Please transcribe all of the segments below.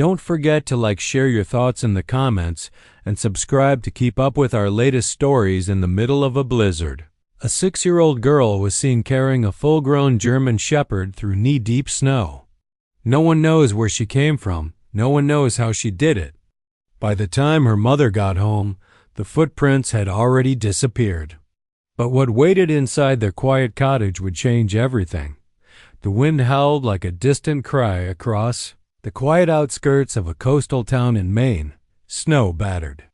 Don't forget to share your thoughts in the comments, and subscribe to keep up with our latest stories in the middle of a blizzard. A 6-year-old girl was seen carrying a full-grown German Shepherd through knee-deep snow. No one knows where she came from. No one knows how she did it. By the time her mother got home, the footprints had already disappeared. But what waited inside their quiet cottage would change everything. The wind howled like a distant cry across the quiet outskirts of a coastal town in Maine, snow-battered.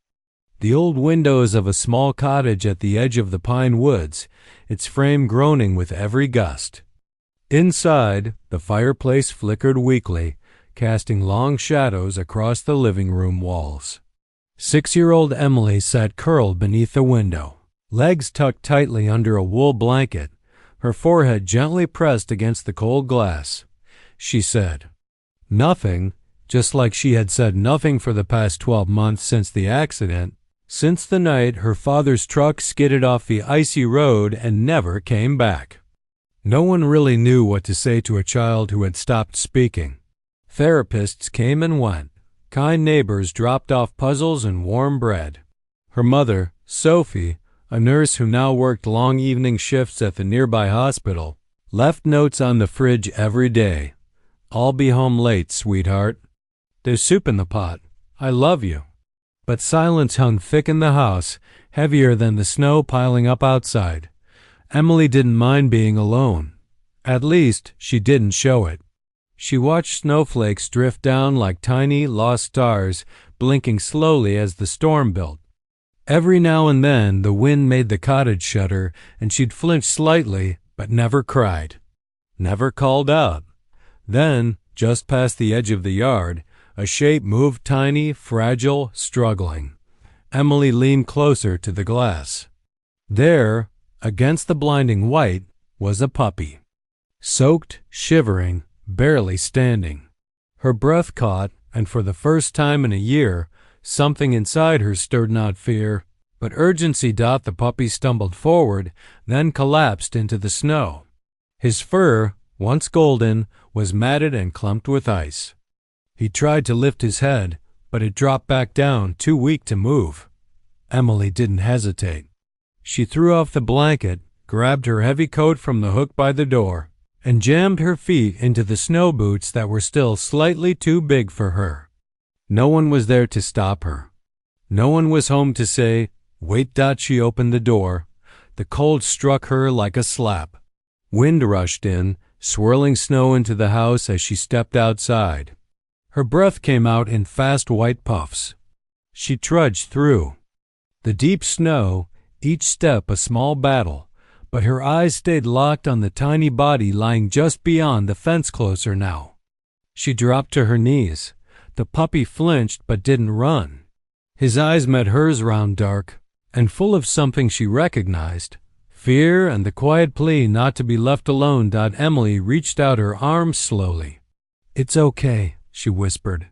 The old windows of a small cottage at the edge of the pine woods, its frame groaning with every gust. Inside, the fireplace flickered weakly, casting long shadows across the living room walls. 6-year-old Emily sat curled beneath the window, legs tucked tightly under a wool blanket, her forehead gently pressed against the cold glass. She said nothing, just like she had said nothing for the past 12 months since the accident, since the night her father's truck skidded off the icy road and never came back. No one really knew what to say to a child who had stopped speaking. Therapists came and went. Kind neighbors dropped off puzzles and warm bread. Her mother, Sophie, a nurse who now worked long evening shifts at the nearby hospital, left notes on the fridge every day. "I'll be home late, sweetheart. There's soup in the pot. I love you." But silence hung thick in the house, heavier than the snow piling up outside. Emily didn't mind being alone. At least, she didn't show it. She watched snowflakes drift down like tiny, lost stars, blinking slowly as the storm built. Every now and then, the wind made the cottage shudder, and she'd flinch slightly, but never cried. Never called out. Then, just past the edge of the yard, a shape moved, tiny, fragile, struggling. Emily leaned closer to the glass. There, against the blinding white, was a puppy. Soaked, shivering, barely standing. Her breath caught, and for the first time in a year, something inside her stirred not fear, but urgency. The puppy stumbled forward, then collapsed into the snow. His fur, once golden, was matted and clumped with ice. He tried to lift his head, but it dropped back down, too weak to move. Emily didn't hesitate. She threw off the blanket, grabbed her heavy coat from the hook by the door, and jammed her feet into the snow boots that were still slightly too big for her. No one was there to stop her. No one was home to say, "Wait." She opened the door. The cold struck her like a slap. Wind rushed in, swirling snow into the house as she stepped outside. Her breath came out in fast white puffs. She trudged through the deep snow, each step a small battle, but her eyes stayed locked on the tiny body lying just beyond the fence, closer now. She dropped to her knees. The puppy flinched but didn't run. His eyes met hers, round, dark, and full of something she recognized. Fear and the quiet plea not to be left alone. Emily reached out her arms slowly. "It's okay," she whispered.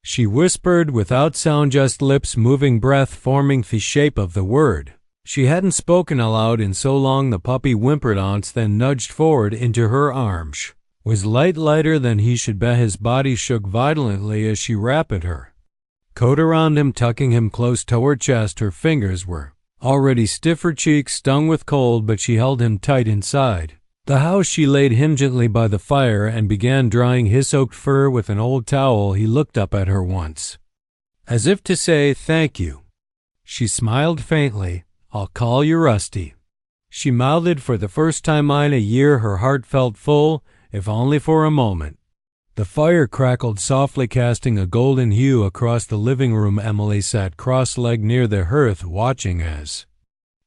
She whispered without sound, just lips moving, breath forming the shape of the word. She hadn't spoken aloud in so long. The puppy whimpered once, then nudged forward into her arms. Was lighter than he should bet. His body shook violently as she wrapped her coat around him, tucking him close to her chest. Her fingers were already stiff, her cheeks stung with cold, but she held him tight inside the house. She laid him gently by the fire and began drying his soaked fur with an old towel. He looked up at her once, as if to say thank you. She smiled faintly. "I'll call you Rusty," she mouthed for the first time in a year. Her heart felt full, if only for a moment. The fire crackled softly, casting a golden hue across the living room. Emily sat cross-legged near the hearth, watching as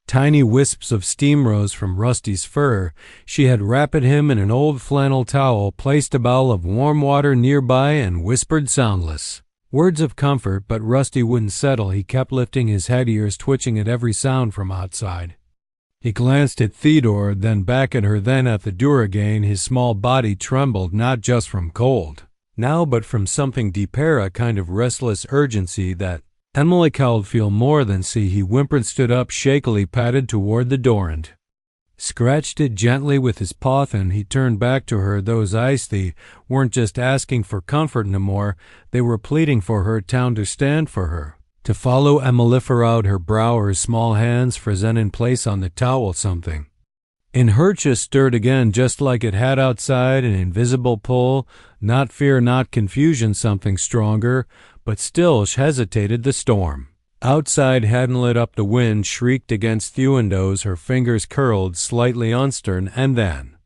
tiny wisps of steam rose from Rusty's fur. She had wrapped him in an old flannel towel, placed a bowl of warm water nearby, and whispered soundless words of comfort, but Rusty wouldn't settle. He kept lifting his head, ears twitching at every sound from outside. He glanced at Theodore, then back at her, then at the door again. His small body trembled, not just from cold now, but from something deeper, a kind of restless urgency that Emily could feel more than see. He whimpered, stood up shakily, padded toward the door, and scratched it gently with his paw, and he turned back to her. Those eyes, they weren't just asking for comfort no more, they were pleading for her to understand, for her to follow. Emily furrowed her brow, her small hands frozen in place on the towel. Something in her chest stirred again, just like it had outside, an invisible pull, not fear, not confusion, something stronger, but still she hesitated. The storm outside hadn't let up. The wind shrieked against the windows. Her fingers curled slightly unstern, and then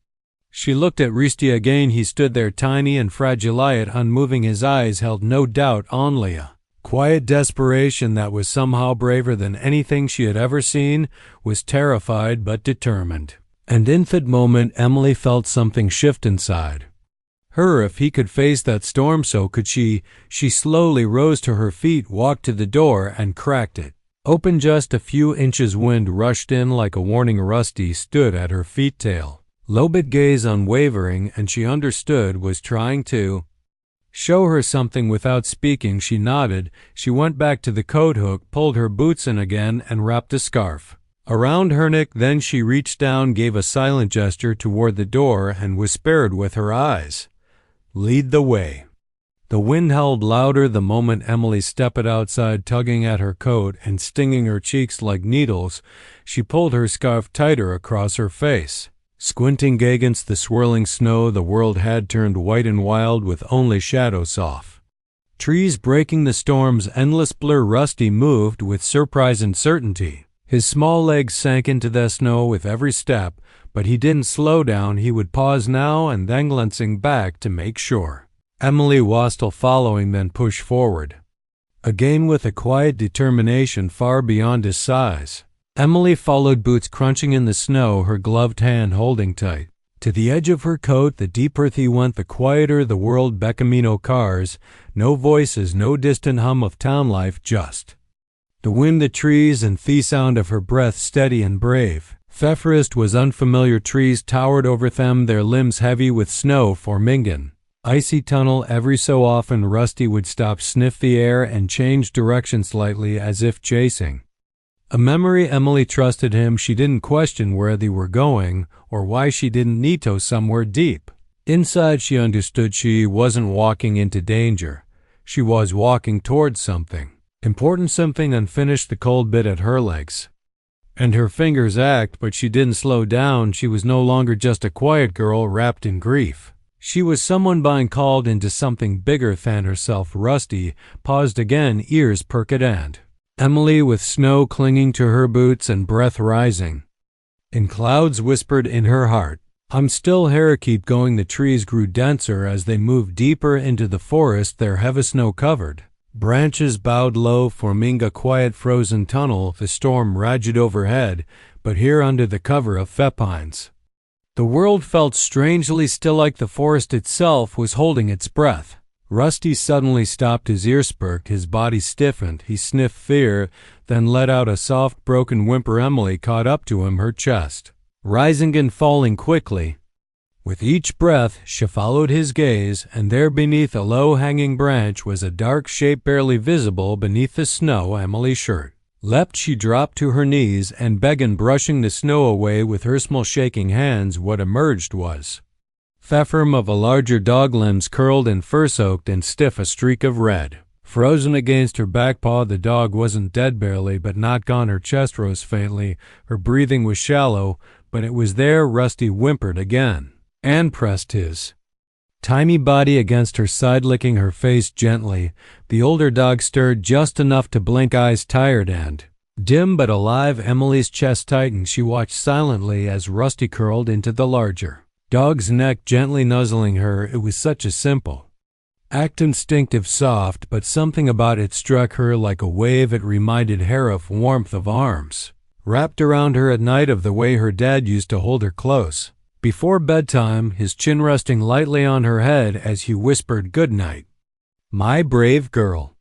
she looked at Rusty again. He stood there, tiny and fragile, unmoving. His eyes held no doubt, only a quiet desperation that was somehow braver than anything she had ever seen, was terrified but determined. And in that moment Emily felt something shift inside her. If he could face that storm, so could she. She slowly rose to her feet, walked to the door, and cracked it open just a few inches. Wind rushed in like a warning. Rusty stood at her feet, tail lobed, gaze unwavering, and she understood was trying to show her something without speaking. She nodded. She went back to the coat hook, pulled her boots in again, and wrapped a scarf around her neck. Then she reached down, gave a silent gesture toward the door, and whispered with her eyes, "Lead the way." The wind howled louder the moment Emily stepped outside, tugging at her coat and stinging her cheeks like needles. She pulled her scarf tighter across her face. Squinting against the swirling snow, the world had turned white and wild, with only shadows, soft trees breaking the storm's endless blur. Rusty moved with surprise and certainty. His small legs sank into the snow with every step, but he didn't slow down. He would pause now and then, glancing back to make sure Emily was still following, then push forward again with a quiet determination far beyond his size. Emily followed, boots crunching in the snow, her gloved hand holding tight to the edge of her coat. The deeper he went, the quieter the world became. No cars, no voices, no distant hum of town life, just the wind, the trees, and the sound of her breath, steady and brave. The forest was unfamiliar. Trees towered over them, their limbs heavy with snow, forming an icy tunnel. Every so often Rusty would stop, sniff the air, and change direction slightly, as if chasing a memory. Emily trusted him. She didn't question where they were going or why she didn't need to. Somewhere deep inside she understood she wasn't walking into danger. She was walking towards something important, something unfinished. The cold bit at her legs and her fingers ached, but she didn't slow down. She was no longer just a quiet girl wrapped in grief. She was someone being called into something bigger than herself. Rusty paused again, ears perked, and Emily, with snow clinging to her boots and breath rising in clouds, whispered in her heart, "I'm still here, keep going." The trees grew denser as they moved deeper into the forest, their heavy snow-covered branches bowed low, forming a quiet frozen tunnel. The storm raged overhead, but here under the cover of the pines, the world felt strangely still, like the forest itself was holding its breath. Rusty suddenly stopped, his ears perked, his body stiffened. He sniffed fear, then let out a soft, broken whimper. Emily caught up to him, her chest rising and falling quickly. With each breath, she followed his gaze, and there beneath a low-hanging branch was a dark shape barely visible beneath the snow. Emily's shirt leapt. She dropped to her knees and began brushing the snow away with her small shaking hands. What emerged was the form of a larger dog, limbs curled and fur-soaked and stiff, a streak of red frozen against her back paw. The dog wasn't dead, barely, but not gone. Her chest rose faintly. Her breathing was shallow, but it was there. Rusty whimpered again and pressed his tiny body against her side, licking her face gently. The older dog stirred just enough to blink, eyes tired and dim but alive. Emily's chest tightened. She watched silently as Rusty curled into the larger dog's neck, gently nuzzling her. It was such a simple act, instinctive, soft, but something about it struck her like a wave. It reminded her of warmth, of arms wrapped around her at night, of the way her dad used to hold her close before bedtime, his chin resting lightly on her head as he whispered, "Good night, my brave girl."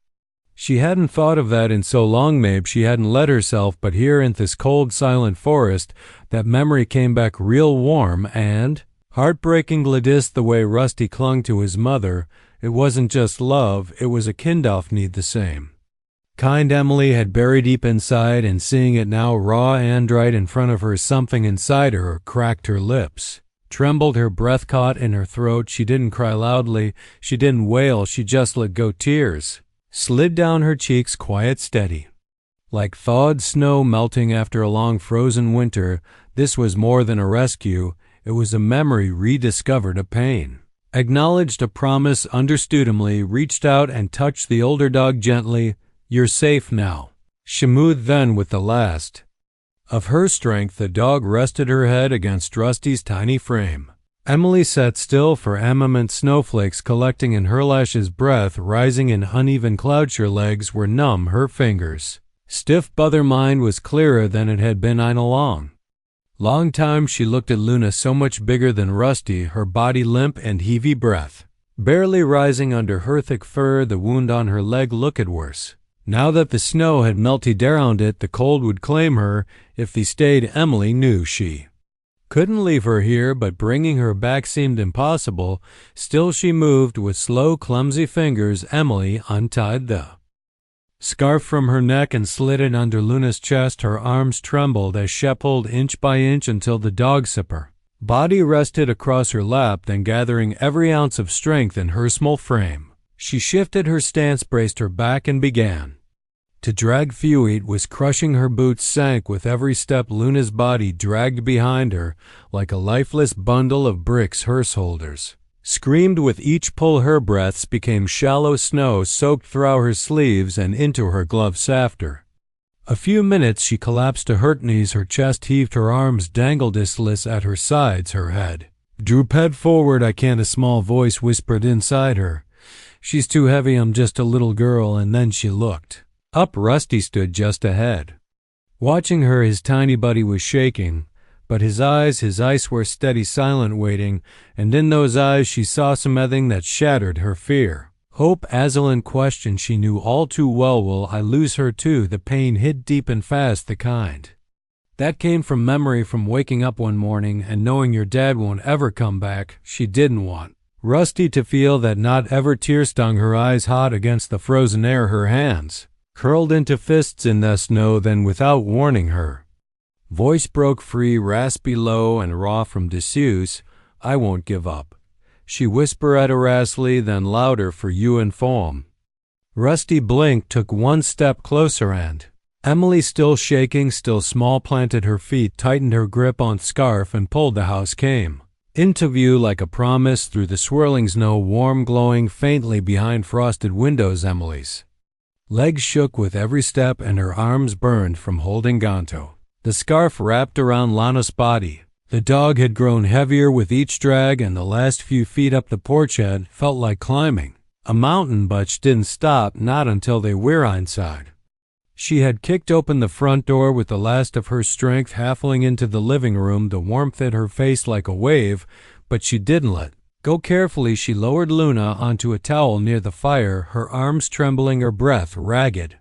She hadn't thought of that in so long. Maybe she hadn't let herself, but here in this cold, silent forest, that memory came back real warm and heartbreaking. Gladys, the way Rusty clung to his mother, it wasn't just love, it was a kind of need, the same Kind Emily had buried deep inside, and seeing it now raw and right in front of her, something inside her cracked her lips. Trembled, her breath caught in her throat. She didn't cry loudly, she didn't wail, she just let go. Tears slid down her cheeks, quiet, steady. Like thawed snow melting after a long frozen winter, this was more than a rescue. It was a memory rediscovered, a pain. Acknowledged, a promise, understood. Emily reached out and touched the older dog gently. "You're safe now." She moved then with the last of her strength. The dog rested her head against Rusty's tiny frame. Emily sat still for a moment, snowflakes collecting in her lashes, breath rising in uneven clouds. Her legs were numb, her fingers stiff, but her mind was clearer than it had been in a long time. She looked at Luna, so much bigger than Rusty, her body limp and heavy, breath barely rising under her thick fur. The wound on her leg looked worse now that the snow had melted around it. The cold would claim her if they stayed. Emily knew she couldn't leave her here, but bringing her back seemed impossible. Still she moved with slow, clumsy fingers. Emily untied the scarf from her neck and slid it under Luna's chest. Her arms trembled as she pulled inch by inch until the dog's upper body rested across her lap. Then, gathering every ounce of strength in her small frame, she shifted her stance, braced her back, and began to drag. Feet was crushing her boots, sank with every step. Luna's body dragged behind her like a lifeless bundle of bricks. Her shoulders screamed with each pull. Her breaths became shallow snow, soaked through her sleeves and into her gloves. After a few minutes she collapsed to her knees. Her chest heaved, her arms dangled listless at her sides, her head drooped head forward. "I can't," a small voice whispered inside her. "She's too heavy, I'm just a little girl." And then she looked up. Rusty stood just ahead, watching her. His tiny body was shaking, but his eyes were steady, silent, waiting. And in those eyes she saw something that shattered her fear. Hope, Aslan question she knew all too well. "Will I lose her too?" The pain hit deep and fast, the kind that came from memory, from waking up one morning and knowing your dad won't ever come back. She didn't want Rusty to feel that, not ever. Tears stung her eyes hot against the frozen air. Her hands curled into fists in the snow. Then, without warning, her voice broke free, raspy, low, and raw from disuse. "I won't give up," she whispered at Rasley, then louder, "for you and Foam." Rusty blinked, took one step closer, and Emily, still shaking, still small, planted her feet, tightened her grip on scarf, and pulled. The house came into view like a promise through the swirling snow, warm, glowing faintly behind frosted windows. Emily's legs shook with every step, and her arms burned from holding onto the scarf wrapped around Lana's body. The dog had grown heavier with each drag, and the last few feet up the porch had felt like climbing a mountain, but she didn't stop, not until they were inside. She had kicked open the front door with the last of her strength, halfling into the living room, the warmth at her face like a wave, but she didn't let go. Carefully she lowered Luna onto a towel near the fire, her arms trembling, her breath ragged.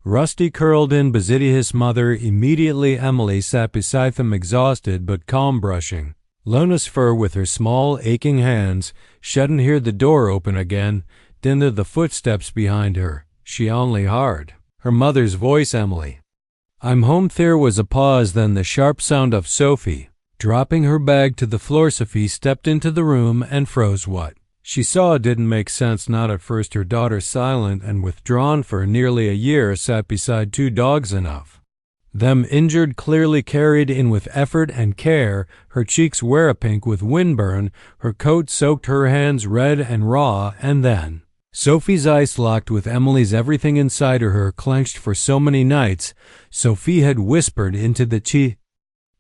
Rusty curled in beside his mother. Immediately Emily sat beside them, exhausted but calm, brushing Luna's fur with her small, aching hands. She didn't hear the door open again, didn't the footsteps behind her. She only heard her mother's voice, "Emily, I'm home." There was a pause, then the sharp sound of Sophie dropping her bag to the floor. Sophie stepped into the room and froze. What she saw didn't make sense, not at first. Her daughter, silent and withdrawn for nearly a year, sat beside two dogs, enough them injured, clearly carried in with effort and care. Her cheeks were a pink with windburn, her coat soaked, her hands red and raw. And then Sophie's eyes locked with Emily's, everything inside her clenched. For so many nights Sophie had whispered into the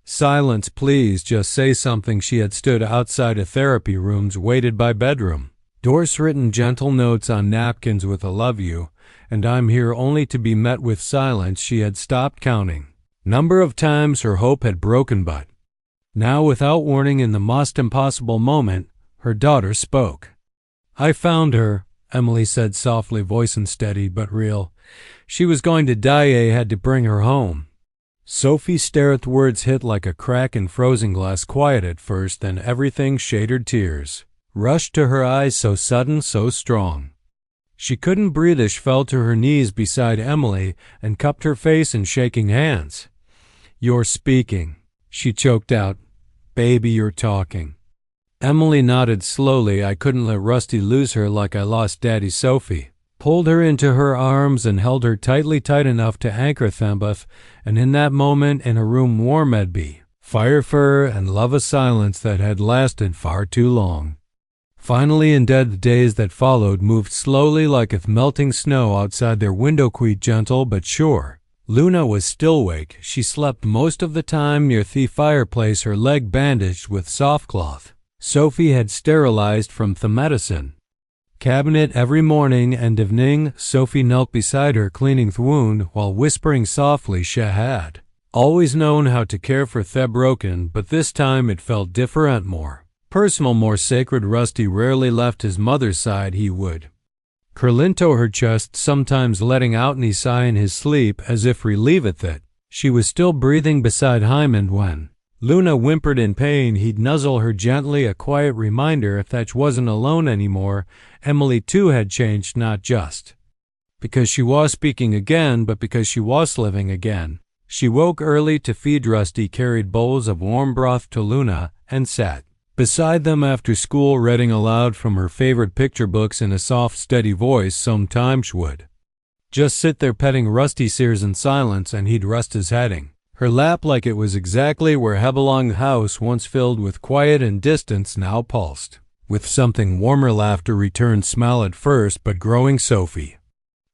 silence, "Please, just say something." She had stood outside of therapy rooms, waited by bedroom doors, written gentle notes on napkins with "I love you" and "I'm here," only to be met with silence. She had stopped counting number of times her hope had broken, but now, without warning, in the most impossible moment, her daughter spoke. "I found her," Emily said softly, voice unsteady but real. "She was going to die. I had to bring her home." Sophie stared. The words hit like a crack in frozen glass, quiet at first, then everything shattered. Tears rushed to her eyes, so sudden, so strong. She couldn't breathe as she fell to her knees beside Emily and cupped her face in shaking hands. "You're speaking," she choked out. "Baby, you're talking." Emily nodded slowly. "I couldn't let Rusty lose her like I lost Daddy Sophie." Pulled her into her arms and held her tight enough to anchor Thembath, and in that moment, in a room warm as be, fire fur and love a silence that had lasted far too long. Finally, indeed, the days that followed moved slowly like if melting snow outside their window, quite gentle but sure. Luna was still awake. She slept most of the time near the fireplace, her leg bandaged with soft cloth Sophie had sterilized from the medicine cabinet. Every morning and evening Sophie knelt beside her, cleaning the wound while whispering softly. She had always known how to care for the broken, but this time it felt different, more personal, more sacred. Rusty rarely left his mother's side. He would curl into her chest, sometimes letting out a sigh in his sleep as if relieved that she was still breathing beside him, and when Luna whimpered in pain, he'd nuzzle her gently, a quiet reminder that she wasn't alone anymore. Emily too had changed, not just because she was speaking again, but because she was living again. She woke early to feed Rusty, carried bowls of warm broth to Luna, and sat beside them after school, reading aloud from her favorite picture books in a soft, steady voice. Sometimes she would just sit there petting Rusty's ears in silence, and he'd rest his head in her lap like it was exactly where he belonged. The house, once filled with quiet and distance, now pulsed with something warmer. Laughter returned, smile at first, but growing. Sophie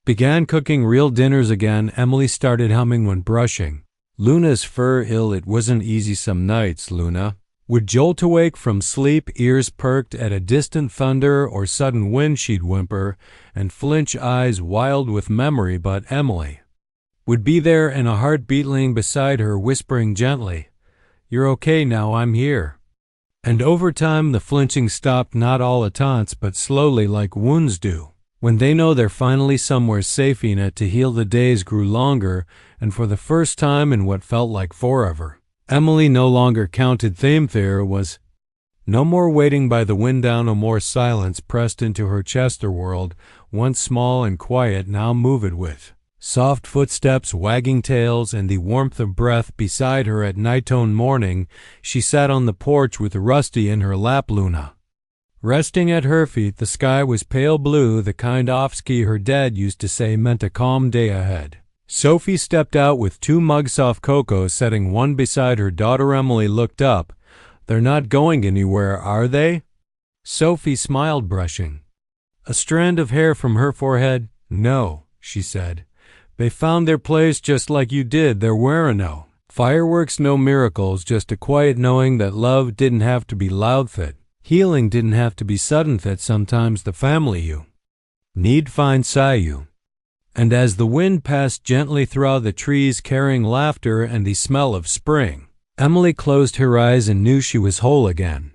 began cooking real dinners again. Emily started humming when brushing Luna's fur. It wasn't easy some nights. Luna would jolt awake from sleep, ears perked at a distant thunder or sudden wind. She'd whimper and flinch, eyes wild with memory, but Emily would be there, and a heart beating beside her, whispering gently, "You're okay now, I'm here." And over time the flinching stopped, not all at once, but slowly, like wounds do when they know they're finally somewhere safe in it to heal. The days grew longer, and for the first time in what felt like forever, Emily no longer counted them. There was no more waiting by the window, no more silence pressed into her chest. Her world, once small and quiet, now moved with soft footsteps, wagging tails, and the warmth of breath beside her. At night on morning, she sat on the porch with Rusty in her lap, Luna resting at her feet. The sky was pale blue, the kind off-ski her dad used to say meant a calm day ahead. Sophie stepped out with 2 mugs of cocoa, setting one beside her daughter. Emily looked up. "They're not going anywhere, are they?" Sophie smiled, brushing a strand of hair from her forehead. "No," she said. "They found their place just like you did. There were no fireworks, no miracles, just a quiet knowing that love didn't have to be loud, that healing didn't have to be sudden, that sometimes the family you need finds you." And as the wind passed gently through the trees, carrying laughter and the smell of spring, Emily closed her eyes and knew she was whole again.